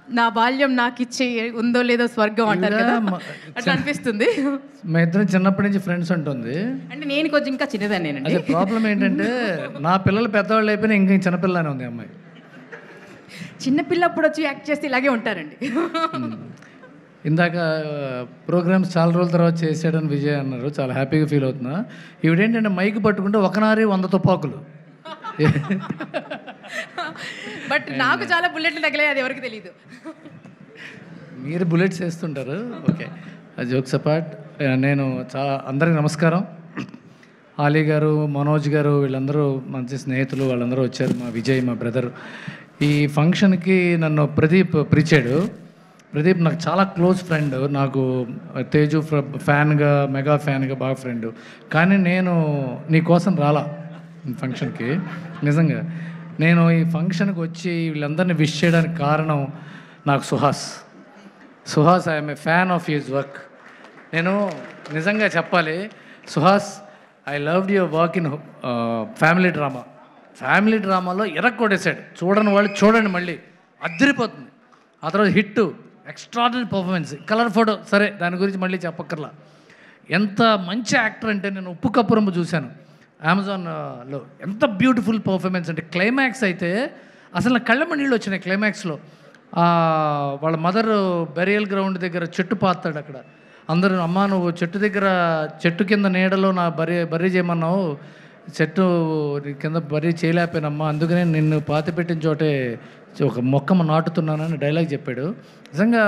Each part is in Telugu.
నా బాల్యం నాకు ఇచ్చే ఉందో లేదో స్వర్గం అంటారు కదా, అట్లా అనిపిస్తుంది. మా ఇద్దరం చిన్నప్పటి నుంచి ఫ్రెండ్స్ ఉంటుంది. అంటే నేను కొంచెం ఇంకా చిన్నదాన్ని. అదే ప్రాబ్లం ఏంటంటే నా పిల్లలు పెద్దవాళ్ళు అయిపోయినా ఇంకా చిన్నపిల్లనే ఉంది అమ్మాయి. చిన్నపిల్ల అప్పుడు వచ్చి యాక్ట్ చేస్తే ఇలాగే ఉంటారండి. ఇందాక ప్రోగ్రామ్స్ చాలా రోజుల తర్వాత చేసాడని విజయ్ అన్నారు, చాలా హ్యాపీగా ఫీల్ అవుతున్నా. ఇవిడేంటంటే మైక్ పట్టుకుంటే ఒకనారి 100 తుపాకులు. బట్ నాకు చాలా బుల్లెట్లు తగిలాయి, అది ఎవరికి తెలియదు. మీరు బుల్లెట్స్ వేస్తుంటారు. ఓకే, జోక్స్ అపార్ట్, నేను అందరికీ నమస్కారం. ఆలీ గారు, మనోజ్ గారు వీళ్ళందరూ మంచి స్నేహితులు, వాళ్ళందరూ వచ్చారు. మా విజయ్, మా బ్రదర్. ఈ ఫంక్షన్కి నన్ను ప్రదీప్ పిలిచాడు. ప్రదీప్ నాకు చాలా క్లోజ్ ఫ్రెండ్, నాకు తేజు ఫ్యాన్గా, మెగా ఫ్యాన్గా బాగా ఫ్రెండ్. కానీ నేను నీ కోసం రాలా ఫంక్షన్కి. నిజంగా నేను ఈ ఫంక్షన్కి వచ్చి వీళ్ళందరినీ విష్ చేయడానికి కారణం నాకు Suhas. I'm a fan of his work. నేను నిజంగా చెప్పాలి, Suhas, I loved your work in family డ్రామాలో ఎరక్కొడేశాడు. చూడని వాళ్ళు చూడండి, మళ్ళీ అద్దరిపోతుంది. ఆ తర్వాత hit, extraordinary performance, colour photo, సరే దాని గురించి మళ్ళీ చెప్పక్కర్లా. ఎంత మంచి యాక్టర్ అంటే, నేను ఉప్పు కప్పురమ్మ చూశాను అమెజాన్లో, ఎంత బ్యూటిఫుల్ పర్ఫార్మెన్స్ అంటే. క్లైమాక్స్ అయితే అసలు నా కళ్ళమ్మ నీళ్ళు వచ్చినాయి. క్లైమాక్స్లో వాళ్ళ మదర్ బెరియల్ గ్రౌండ్ దగ్గర చెట్టు పాతాడు. అక్కడ అందరూ, అమ్మ నువ్వు చెట్టు కింద నీడలో నా బర్రీ చేయమన్నావు, చెట్టు కింద బర్రీ చేయలేకపోయినమ్మా, అందుకనే నిన్ను పాతి పెట్టిన చోటే ఒక మొక్కమ్మ నాటుతున్నానని డైలాగ్ చెప్పాడు. నిజంగా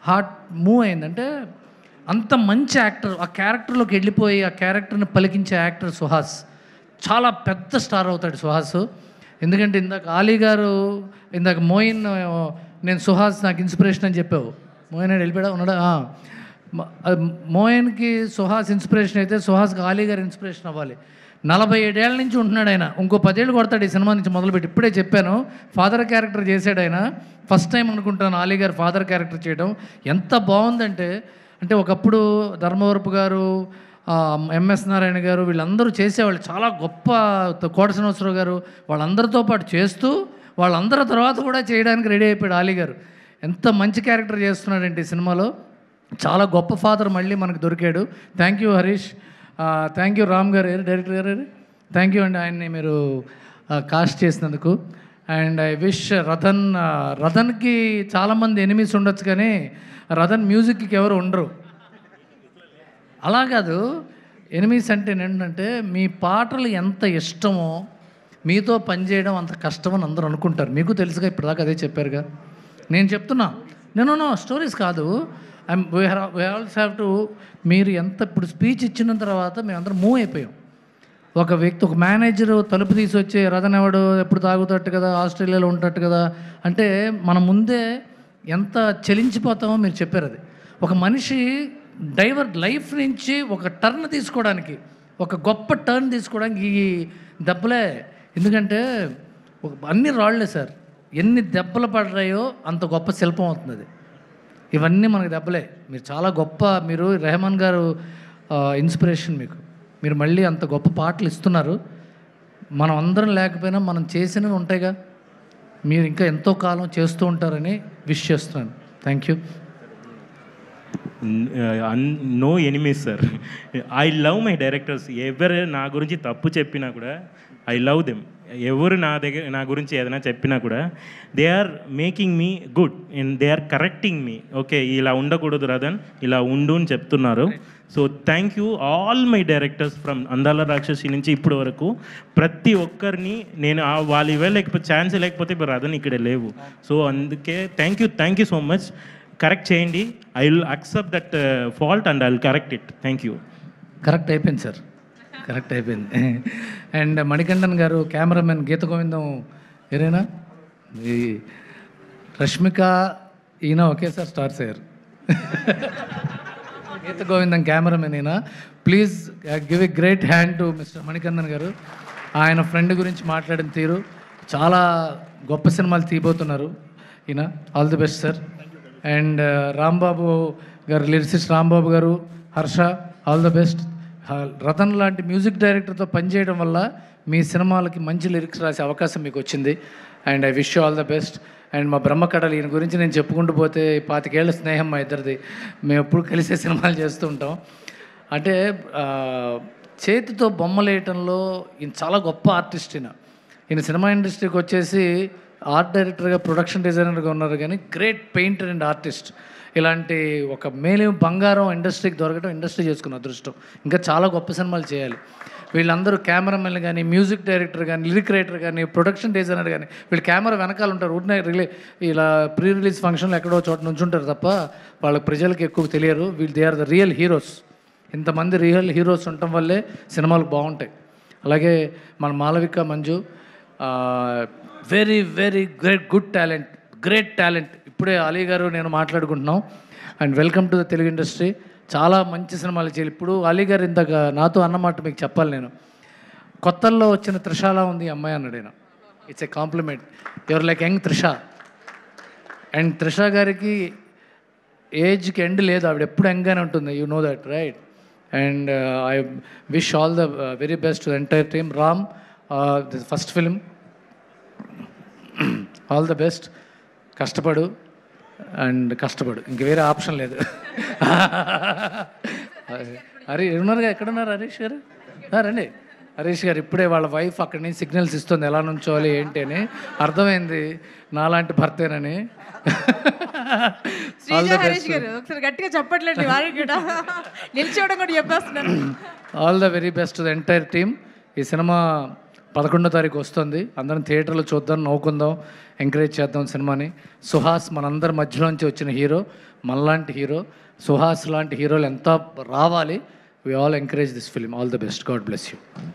హార్ట్ మూవ్ అయిందంటే, అంత మంచి యాక్టర్, ఆ క్యారెక్టర్లోకి వెళ్ళిపోయి ఆ క్యారెక్టర్ని పలికించే యాక్టర్ సుహాస్. చాలా పెద్ద స్టార్ అవుతాడు సుహాస్. ఎందుకంటే ఇందాక ఆలీ గారు, ఇందాక మోయిన్, నేను సుహాస్ నాకు ఇన్స్పిరేషన్ అని చెప్పావు. మోయిన్ వెళ్ళిపోయాడా, ఉన్నాడా? మోయిన్కి సుహాస్ ఇన్స్పిరేషన్ అయితే సుహాస్కి ఆలీ గారు ఇన్స్పిరేషన్ అవ్వాలి. 47 ఏళ్ళ నుంచి ఉంటున్నాడు ఆయన. ఇంకో 10 ఏళ్ళు కొడతాడు ఈ సినిమా నుంచి మొదలుపెట్టి. ఇప్పుడే చెప్పాను, ఫాదర్ క్యారెక్టర్ చేశాడు ఆయన. ఫస్ట్ టైం అనుకుంటాను ఆలీ గారు ఫాదర్ క్యారెక్టర్ చేయడం. ఎంత బాగుందంటే, ఒకప్పుడు ధర్మవరపు గారు, ఎంఎస్ నారాయణ గారు వీళ్ళందరూ చేసేవాళ్ళు. చాలా గొప్ప, కోట శ్రీనివాసరావు గారు, వాళ్ళందరితో పాటు చేస్తూ వాళ్ళందరి తర్వాత కూడా చేయడానికి రెడీ అయిపోయాడు ఆలీ గారు. ఎంత మంచి క్యారెక్టర్ చేస్తున్నాడంటే ఈ సినిమాలో. చాలా గొప్ప ఫాదర్ మళ్ళీ మనకు దొరికాడు. Thank you Harish, thank you Ram గారు, డైరెక్టర్ గారు, థ్యాంక్ యూ అండి ఆయన్ని మీరు కాస్ట్ చేసినందుకు. అండ్ ఐ విష్ రతన్కి చాలామంది ఎనిమీస్ ఉండొచ్చు, కానీ రతన్ మ్యూజిక్కి ఎవరు ఉండరు. అలా కాదు, ఎనిమీస్ అంటే ఏంటంటే, మీ పాటలు ఎంత ఇష్టమో మీతో పనిచేయడం అంత కష్టమని అందరూ అనుకుంటారు. మీకు తెలుసుగా, ఇప్పటిదాకా అదే చెప్పారుగా. నేను చెప్తున్నా, నేను స్టోరీస్ కాదు, వీ ఆల్సో హ్యావ్ టు. మీరు ఇప్పుడు స్పీచ్ ఇచ్చిన తర్వాత మేమందరం మూవ్ అయిపోయాం. ఒక వ్యక్తి, ఒక మేనేజరు తలుపు తీసి వచ్చి, రతన్ ఎవడు ఎప్పుడు తాగుతట్టు కదా, ఆస్ట్రేలియాలో ఉంటట్టు కదా అంటే, మన ముందే ఎంత చలించిపోతామో మీరు చెప్పారు. అది ఒక మనిషి లైఫ్ నుంచి ఒక టర్న్ తీసుకోవడానికి, ఒక గొప్ప టర్న్ తీసుకోవడానికి ఈ దెబ్బలే. ఎందుకంటే అన్ని రాళ్లే సార్, ఎన్ని దెబ్బలు పడ్డాయో అంత గొప్ప శిల్పం అవుతుంది అది. ఇవన్నీ మనకు దెబ్బలే. మీరు చాలా గొప్ప, మీరు రెహమాన్ గారు ఇన్స్పిరేషన్ మీకు. మీరు మళ్ళీ అంత గొప్ప పాటలు ఇస్తున్నారు. మనం అందరం లేకపోయినా మనం చేసినవి ఉంటాయిగా, మీరు ఇంకా ఎంతో కాలం చేస్తూ ఉంటారని విష్ చేస్తున్నాను. Thank you. No enemies sir. I love my directors. ఎవరు నా గురించి తప్పు చెప్పినా కూడా ఐ లవ్ దెమ్. ఎవరు నా గురించి ఏదైనా చెప్పినా కూడా they are making me good and they are correcting me. Okay, ఇలా ఉండకూడదు రతన్, ఇలా ఉండు అని చెప్తున్నారు. So thank you all my directors from Andala Rakshasi నుంచి ఇప్పటి వరకు. ప్రతి ఒక్కరిని నేను వాళ్ళు ఇవే లేకపోతే ఛాన్స్ లేకపోతే ఇప్పుడు రతన్ ఇక్కడ లేవు. సో అందుకే thank you so much. Correct చేయండి. I will accept that fault and I will correct it. Thank you. Correct అయిపోయింది సార్, కరెక్ట్ అయిపోయింది. And Manikandan garu cameraman, Gita Govindam arena, ఈ రష్మిక ఈయన ఒకేసారి స్టార్స్ అయ్యారు. గీత గోవిందం కెమెరామెన్ ఈయన. Please give a great hand to mister Manikandan గారు. ఆయన ఫ్రెండ్ గురించి మాట్లాడిన తీరు, చాలా గొప్ప సినిమాలు తీయబోతున్నారు ఈయన. All the best sir. And Rambabu garu, lyricist Rambabu garu, Harsha, all the best. Ratan లాంటి మ్యూజిక్ డైరెక్టర్తో పనిచేయడం వల్ల మీ సినిమాలకి మంచి లిరిక్స్ రాసే అవకాశం మీకు వచ్చింది. And I wish you all the best. And మా బ్రహ్మకడలు ఈయన గురించి నేను చెప్పుకుంటూ పోతే 25 ఏళ్ల స్నేహం మా ఇద్దరిది. మేము ఎప్పుడు కలిసే సినిమాలు చేస్తూ ఉంటాం. అంటే చేతితో బొమ్మలు వేయటంలో ఈయన చాలా గొప్ప ఆర్టిస్ట్. ఈయన సినిమా ఇండస్ట్రీకి వచ్చేసి ఆర్ట్ డైరెక్టర్గా, ప్రొడక్షన్ డిజైనర్గా ఉన్నారు, కానీ గ్రేట్ పెయింటర్ అండ్ ఆర్టిస్ట్. ఇలాంటి ఒక బంగారం ఇండస్ట్రీకి దొరకడం, ఇండస్ట్రీ చేసుకున్న అదృష్టం. ఇంకా చాలా గొప్ప సినిమాలు చేయాలి. వీళ్ళందరూ కెమెరామెన్ కానీ, మ్యూజిక్ డైరెక్టర్ కానీ, లిరిక్ రైటర్ కానీ, ప్రొడక్షన్ డిజైనర్ కానీ, వీళ్ళు కెమెరా వెనకాల ఉంటారు. ఊరినే ఇలా ప్రీ రిలీజ్ ఫంక్షన్లో ఎక్కడో చోట నుంచి ఉంటారు తప్ప వాళ్ళకి ప్రజలకు ఎక్కువ తెలియరు. వీళ్ళు they are the real heroes. ఇంతమంది రియల్ హీరోస్ ఉండటం వల్లే సినిమాలు బాగుంటాయి. అలాగే మన Malavika Manju very very great talent. ఇప్పుడే అలీ గారు నేను మాట్లాడుకుంటున్నాం. And welcome to the Telugu industry. చాలా మంచి సినిమాలు చేయాలి. ఇప్పుడు అలీ గారు ఇందాక నాతో అన్నమాట మీకు చెప్పాలి. నేను కొత్తల్లో వచ్చిన త్రిషాల ఉంది ఈ అమ్మాయి అన్నాడు. నేను it's a compliment. Your like young Trisha. And Trisha గారికి ఏజ్కి ఎండ్ లేదు, ఆవిడ ఎప్పుడు యంగ్గానే ఉంటుంది. You know that right. And I wish all the very best to entire team. Ram, this first film, all the best. కష్టపడు, ఇంక వేరే ఆప్షన్ లేదు. ఉన్నారుగా, ఎక్కడున్నారు హరీష్ గారు? రండి. హరీష్ గారు ఇప్పుడే వాళ్ళ వైఫ్ అక్కడి నుంచి సిగ్నల్స్ ఇస్తుంది ఎలా నుంచోవాలి ఏంటి అని. అర్థమైంది నాలాంటి భర్తేనని. గట్టిగా చెప్పట్లేదు, నిల్చోవడం కూడా చెప్పేస్తున్నాను. All the very best to the entire team. ఈ సినిమా 11వ తారీఖు వస్తుంది. అందరం థియేటర్లో చూద్దాం, నవ్వుకుందాం, ఎంకరేజ్ చేద్దాం సినిమాని. సుహాస్ మనందరి మధ్యలోంచి వచ్చిన హీరో, మనలాంటి హీరో. సుహాస్ లాంటి హీరోలు ఎంత రావాలి. We all encourage this film. All the best. God bless you.